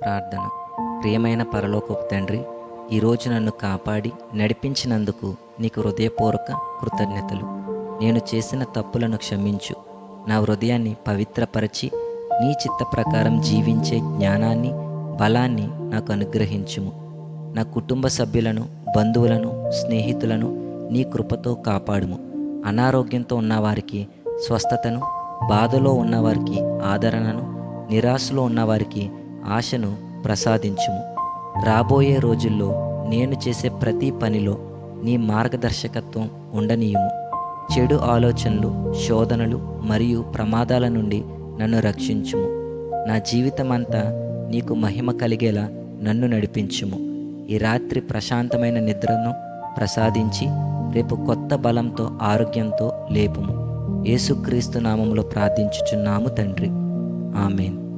ప్రార్థన. ప్రియమైన పరలోకపు తండ్రి, ఈరోజు నన్ను కాపాడి నడిపించినందుకు నీకు హృదయపూర్వక కృతజ్ఞతలు. నేను చేసిన తప్పులను క్షమించు. నా హృదయాన్ని పవిత్రపరచి నీ చిత్త ప్రకారం జీవించే జ్ఞానాన్ని, బలాన్ని నాకు అనుగ్రహించుము. నా కుటుంబ సభ్యులను, బంధువులను, స్నేహితులను నీ కృపతో కాపాడుము. అనారోగ్యంతో ఉన్నవారికి స్వస్థతను, బాధలో ఉన్నవారికి ఆదరణను, నిరాశలో ఉన్నవారికి ఆశను ప్రసాదించుము. రాబోయే రోజుల్లో నేను చేసే ప్రతి పనిలో నీ మార్గదర్శకత్వం ఉండనీయుము. చెడు ఆలోచనలు, శోధనలు మరియు ప్రమాదాల నుండి నన్ను రక్షించుము. నా జీవితమంతా నీకు మహిమ కలిగేలా నన్ను నడిపించుము. ఈ రాత్రి ప్రశాంతమైన నిద్రను ప్రసాదించి రేపు కొత్త బలంతో, ఆరోగ్యంతో లేపుము. యేసుక్రీస్తు నామములో ప్రార్థించుచున్నాము తండ్రి. ఆమేన్.